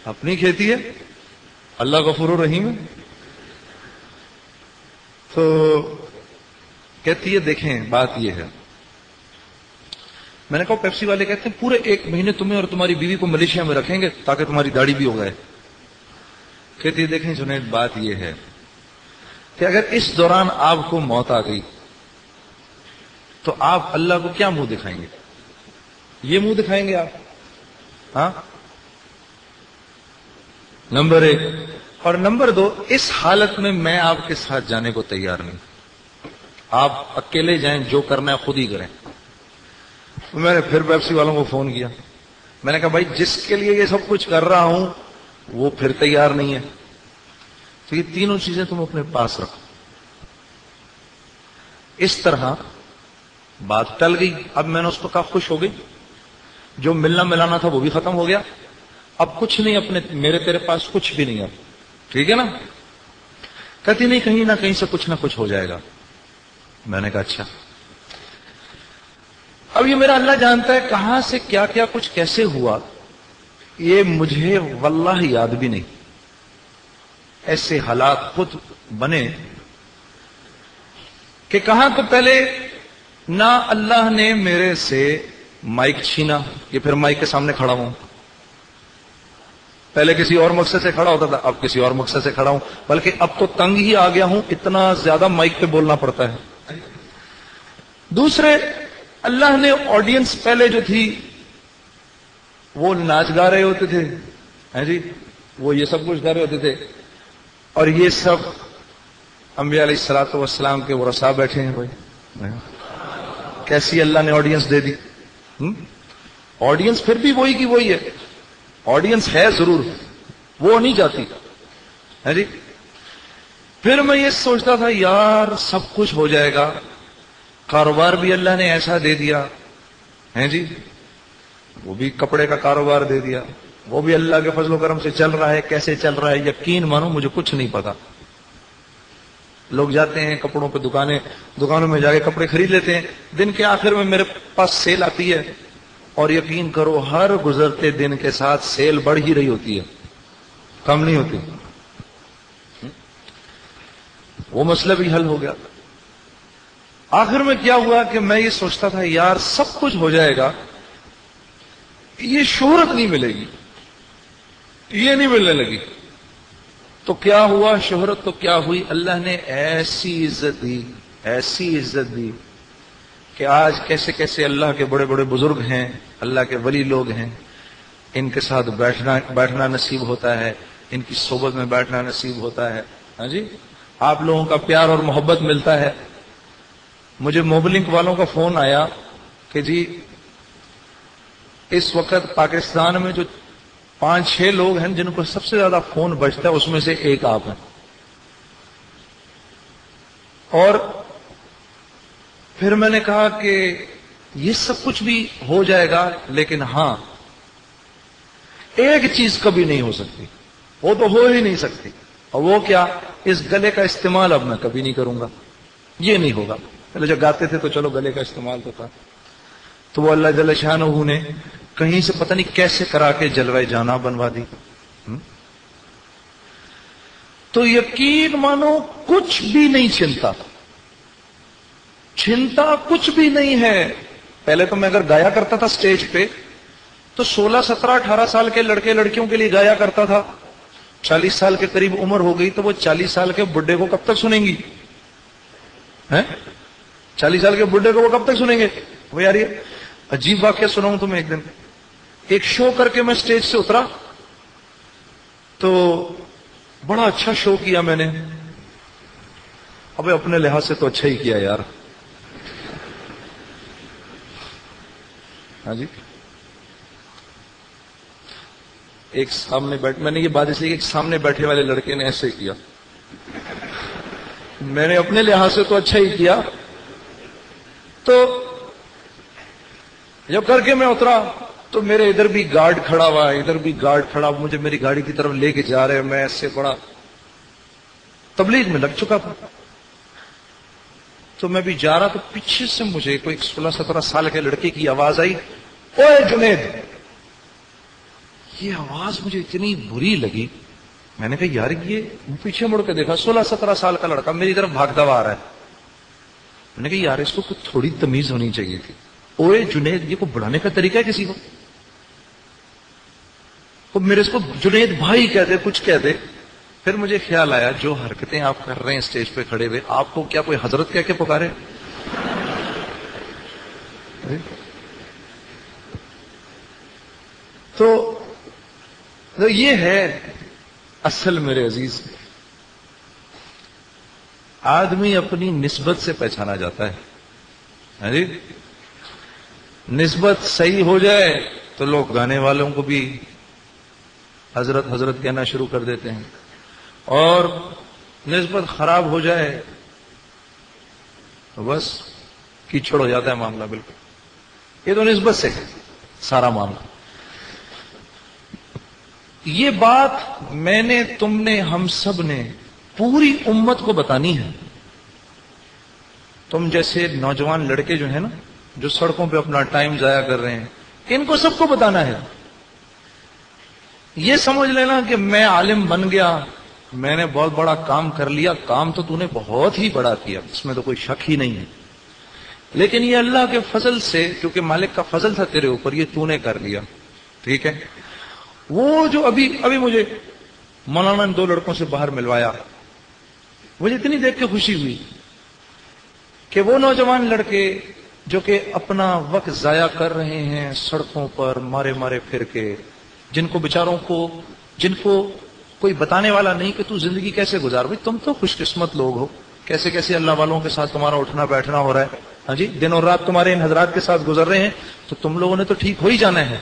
اپنی کھیتی ہے، اللہ غفور الرحیم ہے. تو کہتی ہے دیکھیں بات یہ ہے، میں نے کہا پیپسی والے کہتے ہیں پورے 1 مہینے تمہیں اور تمہاری بیوی کو ملیشیا میں رکھیں گے تاکہ تمہاری داڑھی بھی ہو گئے. کہتی ہے دیکھیں جنید بات یہ ہے کہ اگر اس دوران آپ کو موت آ گئی تو آپ اللہ کو کیا منہ دکھائیں گے؟ یہ منہ دکھائیں گے آپ؟ ہاں، نمبر 1. اور نمبر 2، اس حالت میں آپ کے ساتھ جانے کو تیار نہیں. آپ اکیلے جائیں، جو کرنا ہے خود ہی کریں. میں نے پھر پیپسی والوں کو فون کیا، میں نے کہا بھائی جس کے لیے یہ سب کچھ کر رہا ہوں وہ پھر تیار نہیں ہے، تو یہ تینوں چیزیں تم اپنے پاس رکھو. اس طرح بات ٹل گئی. اب میں نے اس کو کہا خوش ہو گئی، جو ملنا ملانا تھا وہ بھی ختم ہو گیا، اب کچھ نہیں، اپنے میرے تیرے پاس کچھ بھی نہیں. اب ٹھیک ہے نا؟ کہتی نہیں، کہیں نہ کہیں سے کچھ نہ کچھ ہو جائے گا. میں نے کہا اچھا. اب یہ میرا اللہ جانتا ہے کہاں سے کیا کیا کچھ کیسے ہوا، یہ مجھے واللہ یاد بھی نہیں. ایسے حالات خود بنے کہ کہاں تو پہلے نہ اللہ نے میرے سے مائک چھینا کہ پھر مائک کے سامنے کھڑا ہوں. پہلے کسی اور مقصد سے کھڑا ہوتا تھا، اب کسی اور مقصد سے کھڑا ہوں، بلکہ اب تو تنگ ہی آ گیا ہوں، اتنا زیادہ مائک پہ بولنا پڑتا ہے. دوسرے، اللہ نے آڈینس پہلے جو تھی وہ ناچ گا رہے ہوتے تھے، ہیں جی، وہ یہ سب کچھ کر رہے ہوتے تھے، اور یہ سب انبیاء علیہ الصلوۃ والسلام کے ورثاء بیٹھے ہیں. بھائی کیسی اللہ نے آڈینس دے دی. آڈینس پھر بھی وہی کی وہی ہے، آڈینس ہے ضرور، وہ نہیں جاتی ہے جی. پھر میں یہ سوچتا تھا یار سب کچھ ہو جائے گا، کاروبار بھی اللہ نے ایسا دے دیا ہے جی، وہ بھی کپڑے کا کاروبار دے دیا، وہ بھی اللہ کے فضل و کرم سے چل رہا ہے. کیسے چل رہا ہے یقین مانو مجھے کچھ نہیں پتا. لوگ جاتے ہیں کپڑوں پہ، دکانوں میں جا کے کپڑے خرید لیتے ہیں. دن کے آخر میں میرے پاس سیل آتی ہے، اور یقین کرو ہر گزرتے دن کے ساتھ سیل بڑھ ہی رہی ہوتی ہے، کم نہیں ہوتی. وہ مسئلہ بھی حل ہو گیا. آخر میں کیا ہوا کہ میں یہ سوچتا تھا یار سب کچھ ہو جائے گا، یہ شہرت نہیں ملے گی، یہ نہیں ملنے لگی. تو کیا ہوا؟ شہرت تو کیا ہوئی، اللہ نے ایسی عزت دی، ایسی عزت دی کہ آج کیسے کیسے اللہ کے بڑے بڑے بزرگ ہیں، اللہ کے ولی لوگ ہیں، ان کے ساتھ بیٹھنا نصیب ہوتا ہے، ان کی صحبت میں بیٹھنا نصیب ہوتا ہے. ہاں جی، آپ لوگوں کا پیار اور محبت ملتا ہے. مجھے موبلنک والوں کا فون آیا کہ جی اس وقت پاکستان میں جو 5-6 لوگ ہیں جن کو سب سے زیادہ فون بجتا ہے اس میں سے ایک آپ ہیں. اور پھر میں نے کہا کہ یہ سب کچھ بھی ہو جائے گا، لیکن ہاں ایک چیز کبھی نہیں ہو سکتی، وہ تو ہو ہی نہیں سکتی، اور وہ کیا؟ اس گلے کا استعمال اب میں کبھی نہیں کروں گا، یہ نہیں ہوگا. پہلے جب گاتے تھے تو چلو گلے کا استعمال تو تھا، تو وہ اللہ جل شانہ نے کہیں سے پتہ نہیں کیسے کرا کے جلوہ جانا بنوا دی. تو یقین مانو کچھ بھی نہیں چھنتا کچھ بھی نہیں ہے. پہلے تو میں اگر گایا کرتا تھا سٹیج پہ تو 16, 17, 18 سال کے لڑکے لڑکیوں کے لیے گایا کرتا تھا. 40 سال کے قریب عمر ہو گئی تو وہ 40 سال کے بڈھے کو کب تک سنیں گی؟ 40 سال کے بڈھے کو وہ کب تک سنیں گے؟ وہ یار یہ عجیب واقعہ سناؤں تمہیں. ایک دن ایک شو کر کے میں سٹیج سے اترا تو بڑا اچھا شو کیا میں نے. ابے اپنے لحاظ سے تو اچھا ہی کیا یار. ہاں جی، ایک سامنے میں نے یہ بات اس لیے کہ ایک سامنے بیٹھے والے لڑکے نے ایسے کیا، میں نے اپنے لحاظ سے تو اچھا ہی کیا. تو جب کر کے میں اترا تو میرے ادھر بھی گارڈ کھڑا ہوا، ادھر بھی گارڈ کھڑا، مجھے میری گاڑی کی طرف لے کے جا رہے ہیں. میں ایسے بڑا تبلیغ میں لگ چکا تھا، تو میں بھی جا رہا تو پیچھے سے مجھے کوئی 16, 17 سال کے لڑکے کی آواز آئی، اوے جنید. یہ آواز مجھے اتنی بری لگی. میں نے کہا یار یہ پیچھے مڑ کے دیکھا 16-17 سال کا لڑکا میری طرف بھاگتا ہوا آ رہا ہے. میں نے کہا یار اس کو کچھ تھوڑی تمیز ہونی چاہیے تھی. اوے جنید، یہ کو بڑھانے کا طریقہ ہے کسی کو؟ میرے اس کو جنید بھائی کہتے کچھ کہتے. پھر مجھے خیال آیا جو حرکتیں آپ کر رہے ہیں اسٹیج پہ کھڑے ہوئے، آپ کو کیا کوئی حضرت کہہ کے پکارے؟ تو یہ ہے اصل میرے عزیز. آدمی اپنی نسبت سے پہچانا جاتا ہے. جی نسبت صحیح ہو جائے تو لوگ گانے والوں کو بھی حضرت حضرت کہنا شروع کر دیتے ہیں، اور نسبت خراب ہو جائے تو بس کیچڑ ہو جاتا ہے معاملہ. بالکل یہ تو نسبت سے سارا معاملہ. یہ بات میں نے، تم نے، ہم سب نے پوری امت کو بتانی ہے. تم جیسے نوجوان لڑکے جو ہیں نا، جو سڑکوں پہ اپنا ٹائم ضائع کر رہے ہیں، ان کو سب کو بتانا ہے. یہ سمجھ لینا کہ میں عالم بن گیا، میں نے بہت بڑا کام کر لیا. کام تو تو نے بہت ہی بڑا کیا، اس میں تو کوئی شک ہی نہیں ہے. لیکن یہ اللہ کے فضل سے، کیونکہ مالک کا فضل تھا تیرے اوپر، یہ تو نے کر لیا. ٹھیک ہے. وہ جو ابھی مجھے مولانا نے 2 لڑکوں سے باہر ملوایا، مجھے اتنی دیکھ کے خوشی ہوئی کہ وہ نوجوان لڑکے جو کہ اپنا وقت ضائع کر رہے ہیں سڑکوں پر مارے مارے پھر کے، جن کو بیچاروں کو، جن کو کوئی بتانے والا نہیں کہ تو زندگی کیسے گزار. بھائی تم تو خوش قسمت لوگ ہو، کیسے کیسے اللہ والوں کے ساتھ تمہارا اٹھنا بیٹھنا ہو رہا ہے. ہاں جی، دن اور رات تمہارے ان حضرات کے ساتھ گزر رہے ہیں، تو تم لوگوں نے تو ٹھیک ہو ہی جانا ہے.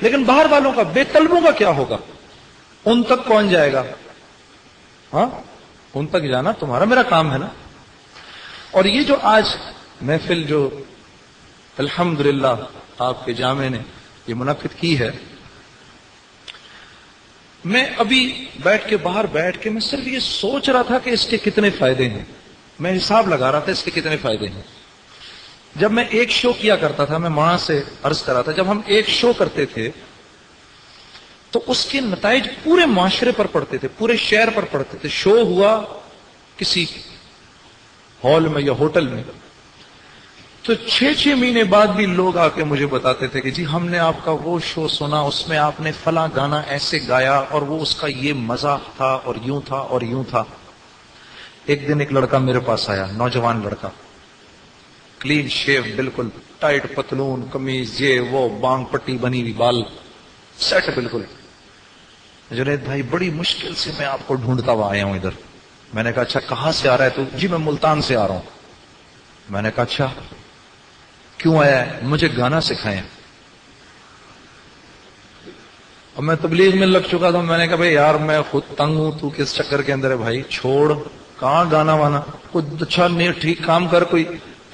لیکن باہر والوں کا، بے طلبوں کا کیا ہوگا؟ ان تک کون جائے گا؟ ہاں ان تک جانا تمہارا میرا کام ہے نا. اور یہ جو آج محفل جو الحمدللہ آپ کے جامع نے یہ منعقد کی ہے، میں ابھی باہر بیٹھ کے میں صرف یہ سوچ رہا تھا کہ اس کے کتنے فائدے ہیں. میں حساب لگا رہا تھا اس کے کتنے فائدے ہیں. جب میں ایک شو کیا کرتا تھا، میں وہاں سے عرض کر رہا تھا، جب ہم ایک شو کرتے تھے تو اس کے نتائج پورے معاشرے پر پڑتے تھے، پورے شہر پر پڑتے تھے. شو ہوا کسی ہال میں یا ہوٹل میں، تو 6 مہینے بعد بھی لوگ آ کے مجھے بتاتے تھے کہ جی ہم نے آپ کا وہ شو سنا، اس میں آپ نے فلاں گانا ایسے گایا اور وہ اس کا یہ مذاق تھا اور یوں تھا اور یوں تھا. ایک دن ایک لڑکا میرے پاس آیا، نوجوان لڑکا، کلین شیو، بالکل ٹائٹ پتلون قمیض، یہ وہ بانگ پٹی بنی ہوئی، بال سیٹ بالکل. جنید بھائی بڑی مشکل سے میں آپ کو ڈھونڈتا ہوا آیا ہوں ادھر. میں نے کہا اچھا کہاں سے آ رہا ہے تو؟ جی میں ملتان سے آ رہا ہوں. میں نے کہا اچھا کیوں آیا ہے؟ مجھے گانا سکھائیں. اب میں تبلیغ میں لگ چکا تھا. میں نے کہا بھائی یار میں خود تنگ ہوں، تو کس چکر کے اندر ہے بھائی، چھوڑ، کہاں گانا وانا، کچھ اچھا نہیں ٹھیک کام کر کوئی.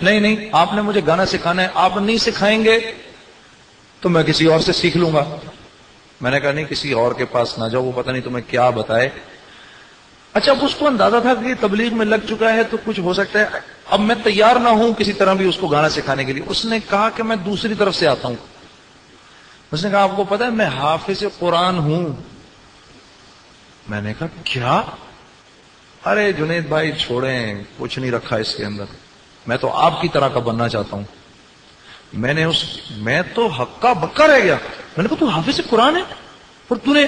نہیں آپ نے مجھے گانا سکھانا ہے، آپ نہیں سکھائیں گے تو میں کسی اور سے سیکھ لوں گا. میں نے کہا نہیں کسی اور کے پاس نہ جاؤ، وہ پتہ نہیں تمہیں کیا بتائے. اچھا اب اس کو اندازہ تھا کہ تبلیغ میں لگ چکا ہے تو کچھ ہو سکتا ہے اب میں تیار نہ ہوں کسی طرح بھی اس کو گانا سکھانے کے لیے. اس نے کہا کہ میں دوسری طرف سے آتا ہوں. اس نے کہا آپ کو پتا ہے میں حافظ قرآن ہوں. میں نے کہا کیا؟ ارے جنید بھائی چھوڑیں، کچھ نہیں رکھا اس کے اندر، میں تو آپ کی طرح کا بننا چاہتا ہوں. میں تو ہکا بکا رہ گیا. میں نے کہا تو حافظ قرآن ہے اور تو نے